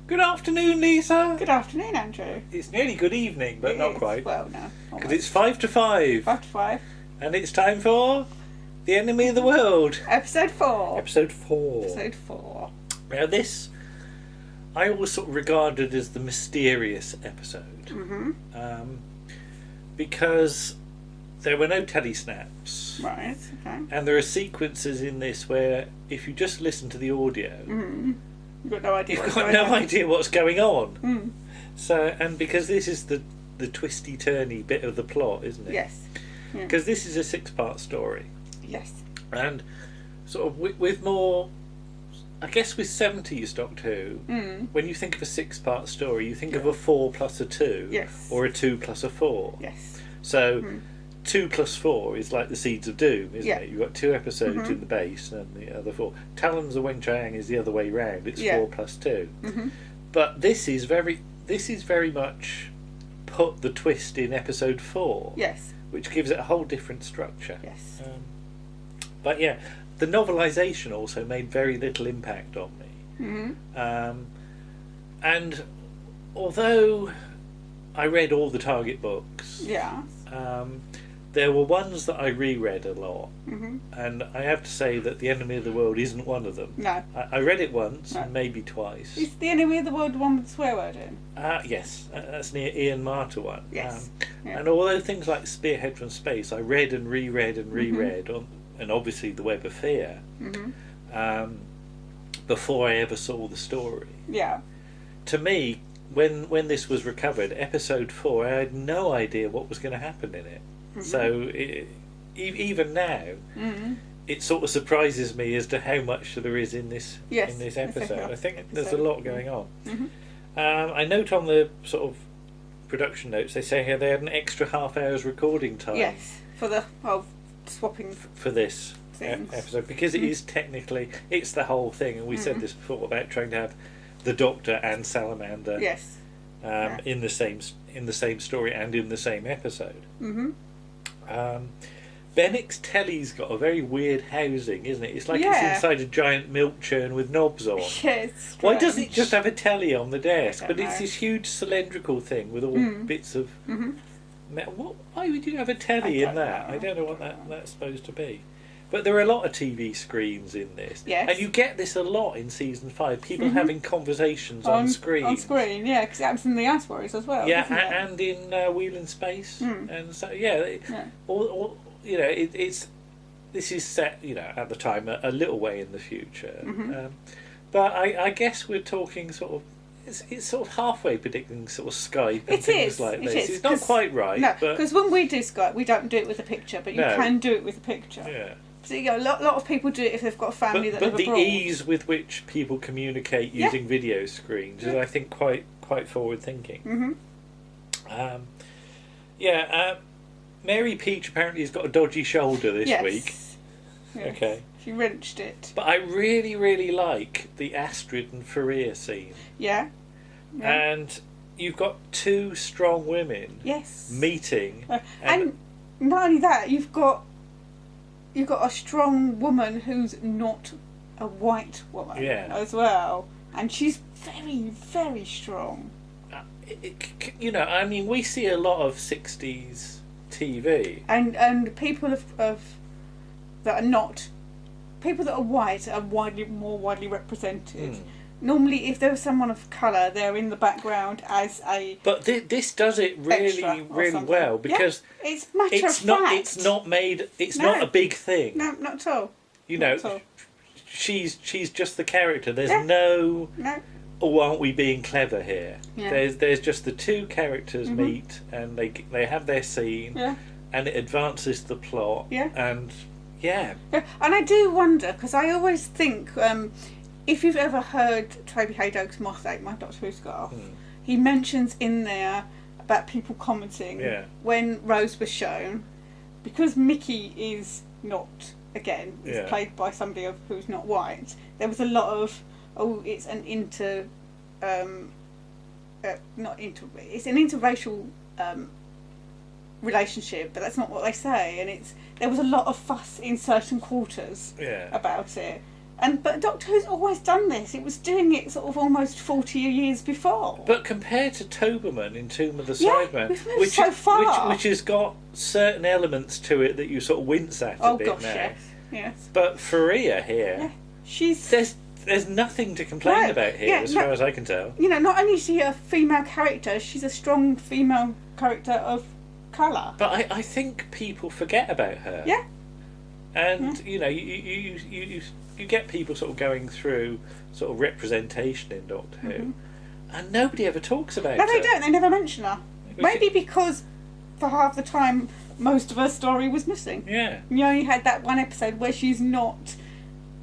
Good afternoon, Lisa. Good afternoon, Andrew. It's nearly good evening, but not quite. Well, no. Because it's 5 to 5. 5 to 5. And it's time for The Enemy of the World. Episode 4. Episode 4. Episode 4. Now this, I always sort of regarded as the mysterious episode. Mm-hmm. Because there were no telesnaps. Right, okay. And there are sequences in this where if you just listen to the audio... Mm-hmm. You've got no idea You've got no idea what's going on. Mm. So, and because this is the twisty-turny bit of the plot, isn't it? Yes. Because this is a 6-part story. Yes. And sort of with more, I guess with 70s Doctor Who, when you think of a 6-part story, you think of a 4 plus a 2. Yes. Or a 2 plus a 4. Yes. So 2 plus 4 is like the Seeds of Doom, isn't it? You've got 2 episodes in the base and the other 4. Talons of Wen Chiang is the other way round. It's 4 plus 2. But this is very much put the twist in episode 4. Yes. Which gives it a whole different structure. Yes. But yeah, the novelisation also made very little impact on me. And although I read all the Target books, there were ones that I reread a lot, and I have to say that The Enemy of the World isn't one of them. No. I read it once, and maybe twice. Is The Enemy of the World the one with the swear word in? Yes, that's the Ian Marter one. Yes. And although things like Spearhead from Space I read and reread and reread, and obviously The Web of Fear, before I ever saw the story. Yeah. To me, when this was recovered, episode 4, I had no idea what was going to happen in it. So even now, it sort of surprises me as to how much there is in this episode. I think there's a lot going on. I note on the sort of production notes they say here they had an extra half hour's recording time. Yes, for the whole swapping for this episode, because it is technically it's the whole thing, and we said this before about trying to have the Doctor and Salamander in the same story and in the same episode. Bennick's telly's got a very weird housing, isn't it? It's like it's inside a giant milk churn with knobs on. Yes. Why doesn't it just have a telly on the desk? But it's this huge cylindrical thing with all bits of metal. Why would you have a telly in that? I don't know what that's supposed to be. But there are a lot of TV screens in this. Yes. And you get this a lot in season 5. People having conversations on screen. On screen, yeah, because it happens in the Ice Warriors as well. Yeah, and in Wheel in Space. And so, all you know, this is set, you know, at the time a little way in the future. But I guess we're talking sort of, it's sort of halfway predicting sort of Skype and things like this. It's not quite right. No, because when we do Skype, we don't do it with a picture, but you can do it with a picture. Yeah. So you know, a lot of people do it if they've got a family that live abroad. But the ease with which people communicate using video screens is, I think, quite forward thinking. Mary Peach apparently has got a dodgy shoulder this week. Yes. Okay. She wrenched it. But I really, really like the Astrid and Faria scene. Yeah. And you've got 2 strong women meeting. And not only that, you've got a strong woman who's not a white woman as well. And she's very, very strong. You know, I mean, we see a lot of 60s TV. And people that are not... People that are white are more widely represented. Normally, if there was someone of colour, they're in the background as a. But this does it really, really well because it's matter of fact. It's not made. It's not a big thing. No, not at all. You know, she's just the character. There's no. Oh, aren't we being clever here? Yeah. There's just the 2 characters meet and they have their scene, and it advances the plot. And and I do wonder, because I always think. If you've ever heard Toby Hadoke's Moth 8, my Doctor Who scarf, he mentions in there about people commenting when Rose was shown, because Mickey is not, again, is played by somebody who's not white, there was a lot of, it's an it's an interracial relationship, but that's not what they say, and there was a lot of fuss in certain quarters about it. But Doctor Who's always done this. It was doing it sort of almost 40 years before. But compared to Toberman in Tomb of the Sidemen, we've moved so far. which has got certain elements to it that you sort of wince at a bit now. Yes. But Faria here, there's nothing to complain about here, as far as I can tell. You know, not only is she a female character, she's a strong female character of colour. But I think people forget about her. Yeah. And you know, you get people sort of going through sort of representation in Doctor Who, and nobody ever talks about her. No, they don't. They never mention her. Maybe because for half the time most of her story was missing. Yeah. You only had that one episode where she's not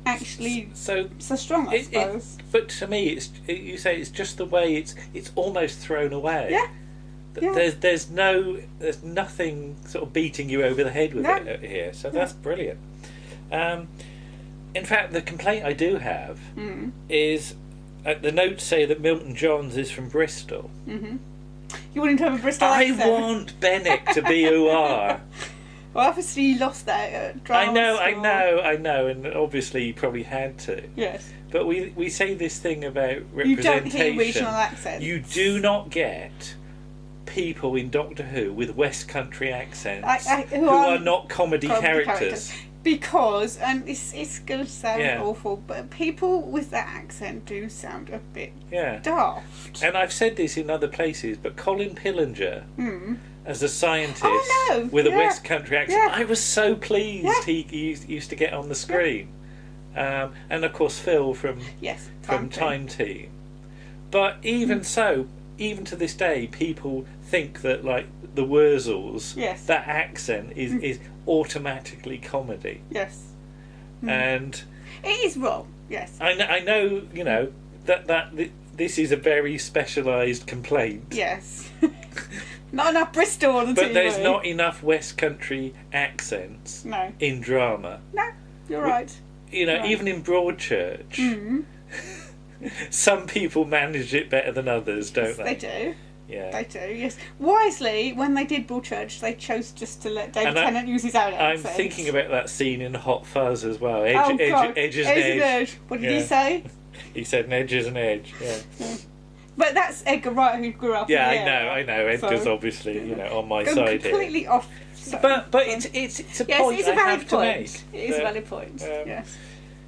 actually so strong, I suppose. But to me, you say it's just the way it's almost thrown away. Yeah. There's nothing sort of beating you over the head with it here, so that's brilliant. In fact, the complaint I do have is the notes say that Milton Johns is from Bristol. Mm-hmm. You want him to have a Bristol accent? I want Bennick to be OR. Well, obviously you lost that at drama I know, and obviously you probably had to. Yes. But we say this thing about representation. You don't hear regional accents. You do not get people in Doctor Who with West Country accents who are not comedy characters. Because, and it's going to sound awful, but people with that accent do sound a bit daft. And I've said this in other places, but Colin Pillinger, as a scientist with a West Country accent, I was so pleased he used to get on the screen. And of course Phil from Time Team. But even so, even to this day, people think that like the Wurzels, that accent is automatically comedy. Yes. And it is wrong. Yes. I know, you know, that this is a very specialised complaint. Yes. Not enough Bristol on the But TV. there's not enough West Country accents in drama. No, you're right. You know, even in Broadchurch, some people manage it better than others, don't they? They do. Yeah. They do, yes. Wisely, when they did Broadchurch, they chose just to let David Tennant use his own accent. I'm thinking about that scene in Hot Fuzz as well. Edge is an edge. What did he say? He said an edge is an edge, But that's Edgar Wright, who grew up in the area. I know. Edgar's obviously, on my side here. Completely off. But it's a point it's a I valid have to point. make. It is a valid point, yes.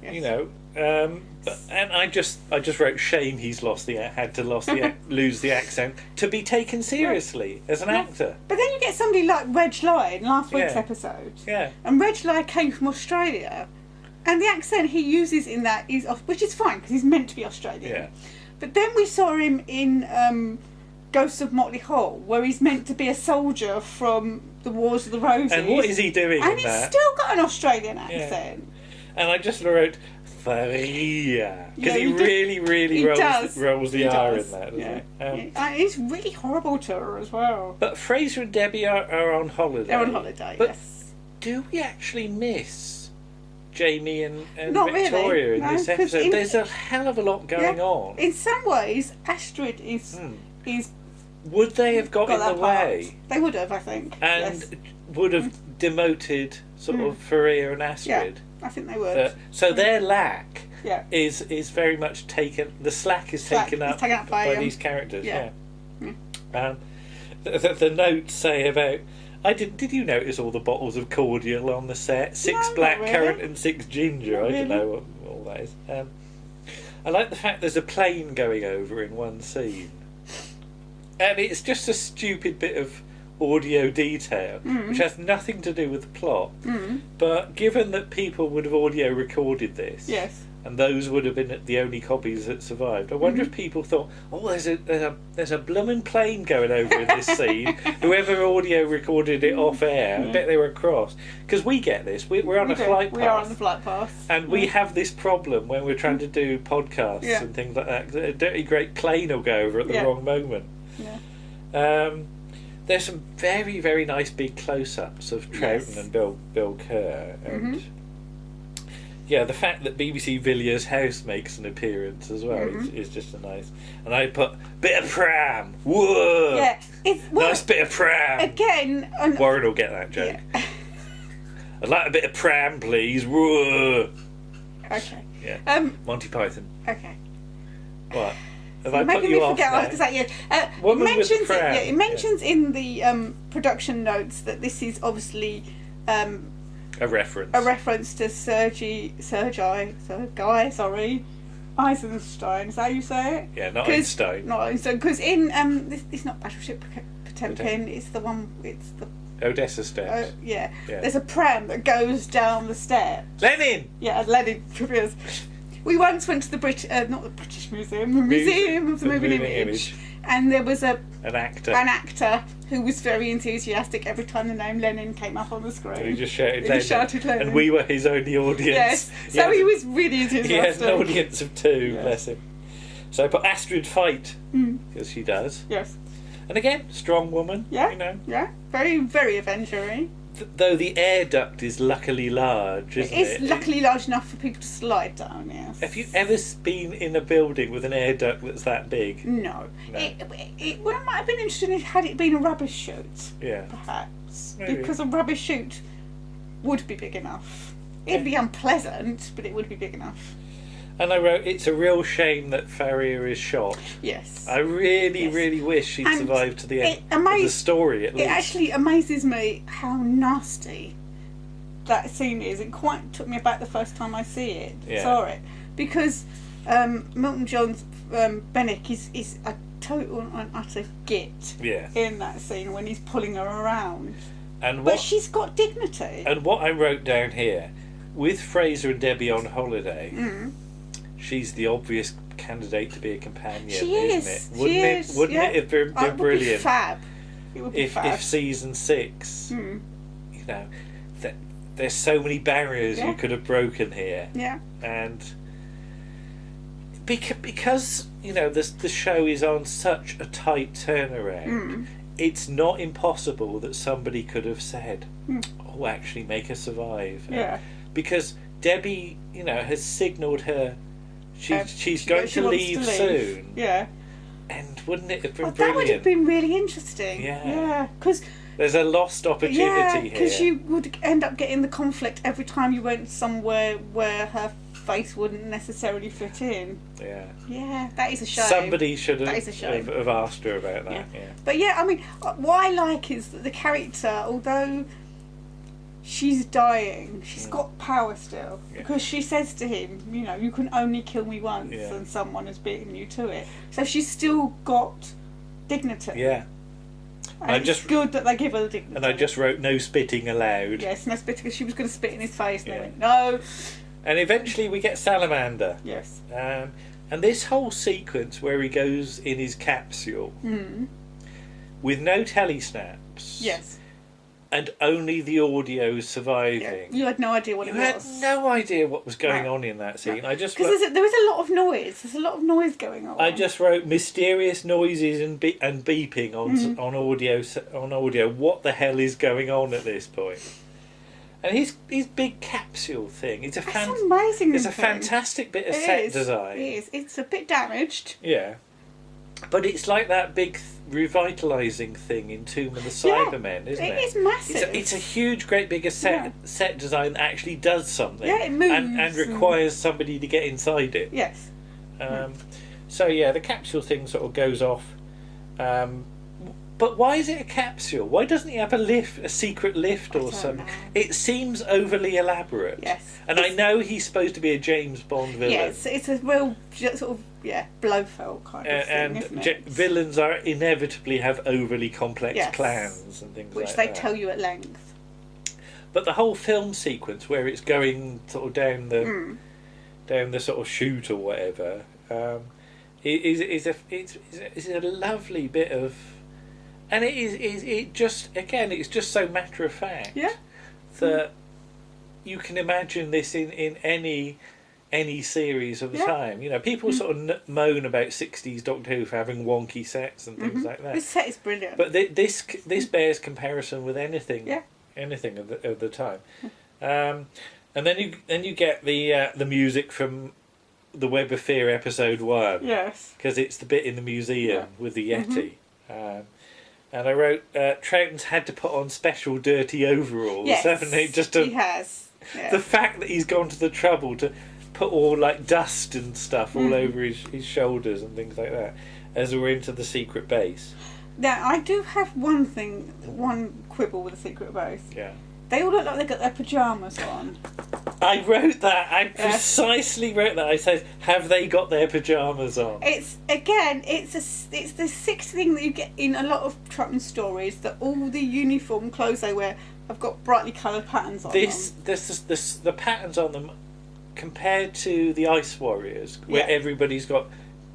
You know, and I just wrote shame he's lose the accent to be taken seriously as an actor. But then you get somebody like Reg Lai in last week's episode. Yeah. And Reg Lai came from Australia, and the accent he uses in that is, which is fine because he's meant to be Australian. Yeah. But then we saw him in Ghosts of Motley Hall, where he's meant to be a soldier from the Wars of the Roses. And what is he doing and in he's that? still got an Australian accent. And I just wrote Faria because he really rolls the R in that. And he's really horrible to her as well. But Fraser and Debbie are on holiday. They're on holiday, but yes. Do we actually miss Jamie and Not Victoria really, in this episode? There's a hell of a lot going on. In some ways, Astrid is. Would they have got in the way? They would have, I think. And would have demoted sort of Faria and Astrid. Yeah, I think they would. So their lack is very much taken. The slack is taken up by these characters. Yeah. The notes say about. Did you notice all the bottles of cordial on the set? 6 black currant and 6 ginger. I don't know what all that is. I like the fact there's a plane going over in one scene. And it's just a stupid bit of audio detail, which has nothing to do with the plot. But given that people would have audio recorded this, and those would have been the only copies that survived, I wonder if people thought, "Oh, there's a bloomin' plane going over in this scene." Whoever audio recorded it off air, I bet they were cross. Because we get this. We're on a flight path. We are on the flight path, and we have this problem when we're trying to do podcasts and things like that. A dirty great plane will go over at the wrong moment. There's some very, very nice big close-ups of Troughton and Bill Kerr, and the fact that BBC Villiers House makes an appearance as well is just a nice. And I put bit of pram. Whoa! Yeah, nice bit of pram. Again, Warren will get that joke. I'd like a bit of pram, please. Whoa! Okay. Yeah. Monty Python. Okay. What? Have You're I put making you me off forget now? after that. Yeah. Woman with the Crown. It mentions in the production notes that this is obviously A reference. a reference to Sergei, Eisenstein. Is that how you say it? Yeah, not Einstein. Not Einstein, because in this, it's not Battleship Potemkin. It's the one. It's the Odessa steps. yeah. There's a pram that goes down the steps. Lenin. Yeah, Lenin trivias. We once went to the not the British Museum, the Museum of the Moving Image, and there was an actor who was very enthusiastic every time the name Lenin came up on the screen. And he just shouted Lenin. Lenin. And we were his only audience. Yes, so he was really enthusiastic. He has an audience of 2, bless him. So I put Astrid Fight, because she does. Yes. And again, strong woman. Yeah. You know. Yeah. Very, very Avenger-y. Though the air duct is luckily large, isn't it? It's luckily large enough for people to slide down, yes. Have you ever been in a building with an air duct that's that big? No. What I might have been interested in had it been a rubbish chute. Yeah. Perhaps. Maybe. Because a rubbish chute would be big enough. It'd be unpleasant, but it would be big enough. And I wrote, it's a real shame that Farrier is shot. Yes. I really wish she'd survived to the end of the story, at least. It actually amazes me how nasty that scene is. It quite took me aback the first time I saw it. Because Milton John's Bennick is a total and utter git in that scene when he's pulling her around. But she's got dignity. And what I wrote down here, with Fraser and Debbie on holiday... She's the obvious candidate to be a companion, isn't it? Wouldn't it have been brilliant? It would be fab. It would be fab. If season 6, you know, there's so many barriers you could have broken here. Yeah. And because you know the show is on such a tight turnaround, it's not impossible that somebody could have said, "Oh, actually, make her survive." Yeah. Because Debbie, you know, has signalled her. She's going to leave soon. Yeah. And wouldn't it have been brilliant? That would have been really interesting. Yeah. Because there's a lost opportunity here. Because you would end up getting the conflict every time you went somewhere where her face wouldn't necessarily fit in. Yeah. Yeah, that is a shame. Somebody should have asked her about that. Yeah. But yeah, I mean, what I like is that the character, although she's dying, she's got power still, because she says to him, you know, you can only kill me once and someone has beaten you to it. So she's still got dignity. Yeah. And it's good that they give her the dignity. And I just wrote no spitting allowed. Yes, no spitting, because she was going to spit in his face and they went, no. And eventually we get Salamander. Yes. And this whole sequence where he goes in his capsule with no telesnaps. Yes. And only the audio surviving. Yeah. You had no idea what it was. You had no idea what was going on in that scene. I just because there was a lot of noise. There's a lot of noise going on. I just wrote mysterious noises and beeping on audio. What the hell is going on at this point? And his big capsule thing. It's amazing. It's a fantastic bit of set design. It is. It's a bit damaged. Yeah. But it's like that big revitalising thing in Tomb of the Cybermen, isn't it? It is massive. It's a huge, great big set design that actually does something. Yeah, it moves. And requires somebody to get inside it. Yes. So, the capsule thing sort of goes off. But why is it a capsule? Why doesn't he have a secret lift or something? It seems overly elaborate. Yes. And I know he's supposed to be a James Bond villain. Yes, it's a real sort of, Blofeld kind of thing, isn't it? Villains are inevitably have overly complex plans and things like that. Which they tell you at length. But the whole film sequence where it's going sort of down the sort of chute or whatever, is a lovely bit of. And it's just so matter of fact that you can imagine this in any series of the time. You know, people sort of moan about 60s Doctor Who for having wonky sets and things like that. This set is brilliant. But this bears comparison with anything of the time. And then you get the music from the Web of Fear episode 1. Yes. Because it's the bit in the museum with the Yeti. And I wrote, Troughton's had to put on special dirty overalls, haven't he? He has. Yeah. The fact that he's gone to the trouble to put all like dust and stuff all over his shoulders and things like that as we're into the secret base. Now, I do have one quibble with the secret base. Yeah. They all look like they got their pyjamas on. I wrote that. I precisely wrote that. I said, "Have they got their pyjamas on?" It's the sixth thing that you get in a lot of Trotman stories, that all the uniform clothes they wear have got brightly coloured patterns on them. The patterns on them, compared to the Ice Warriors, where everybody's got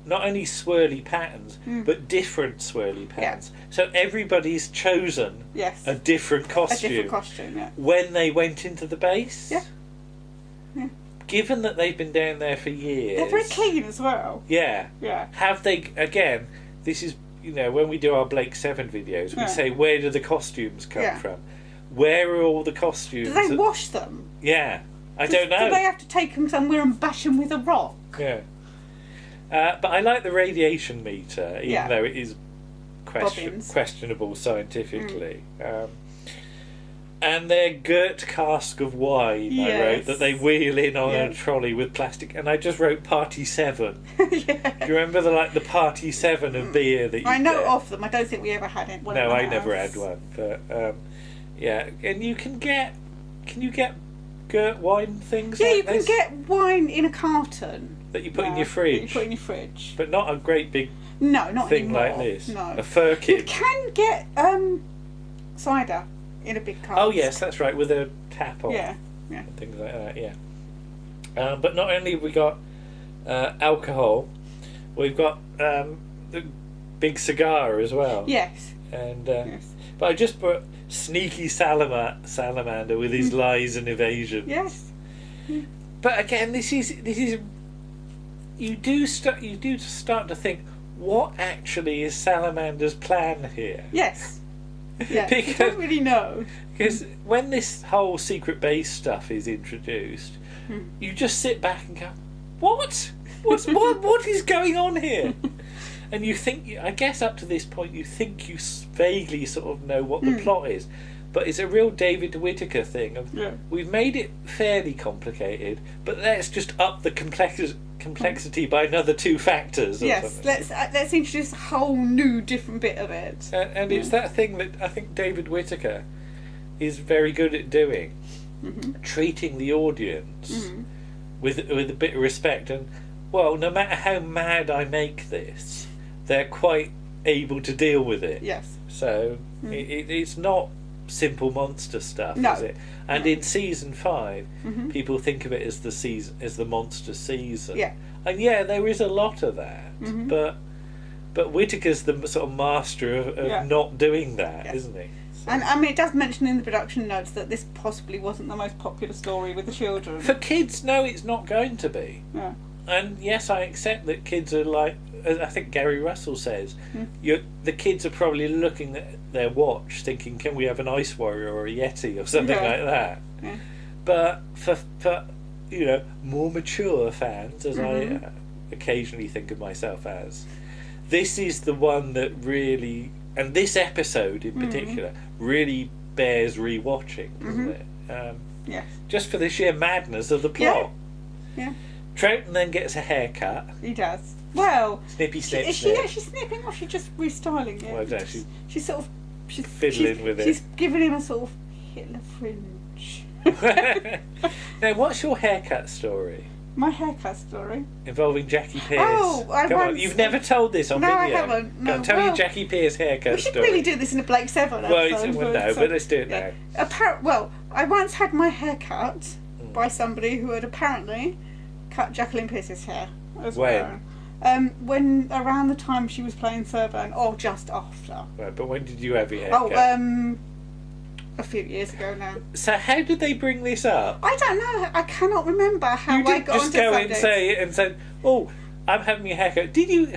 not only swirly patterns, but different swirly patterns. Yeah. So everybody's chosen a different costume. A different costume, yeah. When they went into the base. Yeah. Yeah. Given that they've been down there for years. They're very clean as well. Yeah. Yeah. Have they, again, this is, when we do our Blake 7 videos, we say, where do the costumes come from? Where are all the costumes? Do they wash them? Yeah. I don't know. Do they have to take them somewhere and bash them with a rock? Yeah. But I like the radiation meter, even though it is questionable scientifically. And their girt cask of wine, I wrote, that they wheel in on a trolley with plastic. And I just wrote Party 7. Do you remember the Party 7 of beer that you I know get? of them. I don't think we ever had it. No, I never had one. But, and you can get girt wine things like this? You can get wine in a carton. That you put in your fridge. But not a great big not thing anymore. Like this. No. A firkin. You can get cider in a big cask. Oh yes, that's right, with a tap on. Yeah. And things like that, yeah. But not only have we got alcohol, we've got the big cigar as well. Yes. And but I just put sneaky salamander with his lies and evasions. Yes. But again, this is you do start to think, what actually is Salamander's plan here? Yes. Yeah. You don't really know. Because when this whole secret base stuff is introduced, you just sit back and go, what? What is going on here? And you think, I guess up to this point, you think you vaguely sort of know what the plot is. But it's a real David Whittaker thing of we've made it fairly complicated, but let's just up the complexity by another 2 factors. Or something. let's introduce a whole new different bit of it. And it's that thing that I think David Whittaker is very good at doing, treating the audience with a bit of respect. And no matter how mad I make this, they're quite able to deal with it. Yes. So it's not simple monster stuff, is it? And in season 5, people think of it as the monster season. Yeah. And there is a lot of that, but Whittaker's the sort of master of not doing that, isn't he? So. And I mean, it does mention in the production notes that this possibly wasn't the most popular story with the children. For kids, no, it's not going to be. Yeah. And yes, I accept that kids are like, I think Gary Russell says, the kids are probably looking at their watch thinking, can we have an Ice Warrior or a Yeti or something like that? Yeah. But for more mature fans, as I occasionally think of myself as, this is the one that really, and this episode in particular, really bears rewatching, doesn't it? Yes. Just for the sheer madness of the plot. Yeah. Troughton then gets a haircut. He does. Well, snippy snip. Is she actually snipping, or is she just restyling it? Well, no, she's sort of fiddling with it. She's giving him a sort of Hitler fringe. Now, what's your haircut story? My haircut story involving Jackie Pierce. Oh, Come on, you've never told this on video. No, I haven't. No. Go on, tell your Jackie Pierce haircut story. We should really do this in a Blake 7 episode. But let's do it now. I once had my hair cut by somebody who had apparently cut Jacqueline Pierce's hair as well. When around the time she was playing Thurbone, or just after. Right, but when did you have your hair cut? A few years ago now. So how did they bring this up? I don't know. I cannot remember how I got onto just go subject. and say, "Oh, I'm having a haircut." Did you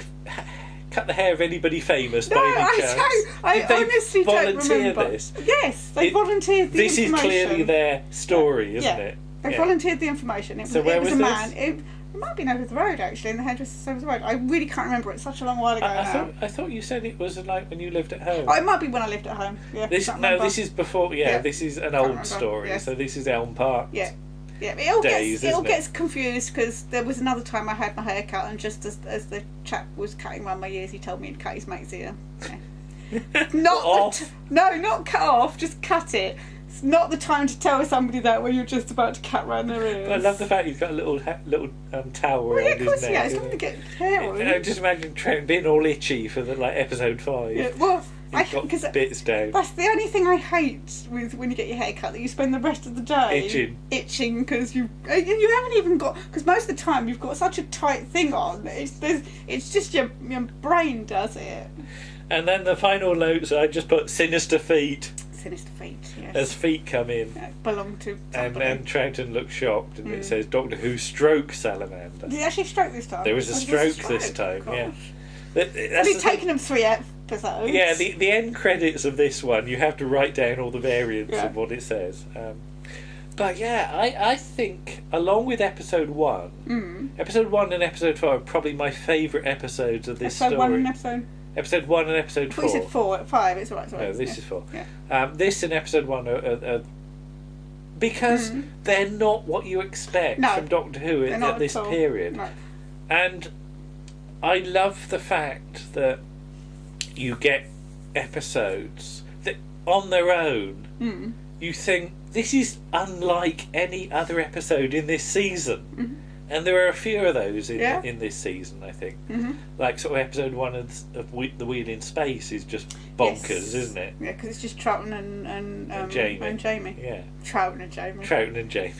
cut the hair of anybody famous by any chance? I honestly don't remember. This? Yes, they volunteered the information. This is clearly their story, isn't it? They volunteered the information. It was a man. It might have been over the road, actually, in the hairdresser's over the road. I really can't remember. It's such a long while ago now. I thought you said it was like when you lived at home. Oh, it might be when I lived at home. Yeah. This is before. This is an old story. Yes. So this is Elm Park. Yeah. Yeah, days. It all gets confused because there was another time I had my hair cut, and just as the chap was cutting around my ears, he told me he'd cut his mate's ear. Yeah. Not cut off, just cut it. It's not the time to tell somebody that when you're just about to cut around their ears. But I love the fact you've got a little towel around his neck. Yeah, it's going to get hair on. I just imagine Trent being all itchy for episode 5. Yeah, well, He's got bits down. That's the only thing I hate with when you get your hair cut, that you spend the rest of the day itching because you haven't even got, because most of the time you've got such a tight thing on. It's just your brain does it. And then the final notes, I just put sinister feet. Sinister feet, yes. As feet come in. Belong to somebody. And Troughton looks shocked, and it says Doctor Who stroke salamander. Did he actually stroke this time? There was a stroke this time, yeah. It's taken him 3 episodes. Yeah, the end credits of this one, you have to write down all the variants of what it says. But yeah, I think, along with episode 1, episode 1 and episode 4 are probably my favourite episodes of this story. Episode 1 and episode 4. You said 4, 5, it's alright. No, this is 4. Yeah. This and episode 1 are because they're not what you expect from Doctor Who at this period. No. And I love the fact that you get episodes that on their own you think this is unlike any other episode in this season. And there are a few of those in this season, I think. Like sort of episode 1 of The Wheel in Space is just bonkers, isn't it? Yeah, because it's just Troughton and Jamie. Yeah. Troughton and Jamie.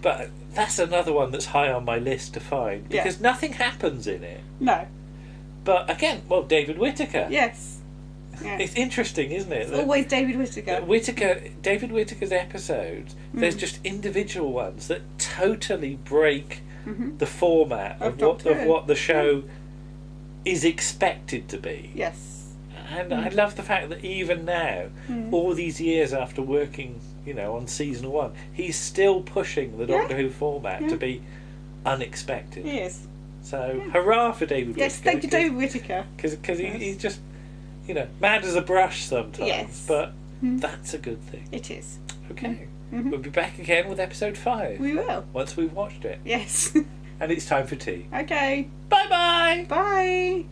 But that's another one that's high on my list to find because nothing happens in it. No. But again, David Whittaker. Yes. Yeah. It's interesting, isn't it? It's always David Whittaker. David Whittaker's episodes, there's just individual ones that totally break the format of what the show is expected to be. Yes. And I love the fact that even now, all these years after working, on season 1, he's still pushing the Doctor Who format to be unexpected. He is. So, hurrah for David Whittaker. Yes, thank you, David Whittaker. Because he's just, mad as a brush sometimes. Yes. But that's a good thing. It is. Okay. We'll be back again with episode 5. We will. Once we've watched it. Yes. And it's time for tea. Okay. Bye-bye. Bye.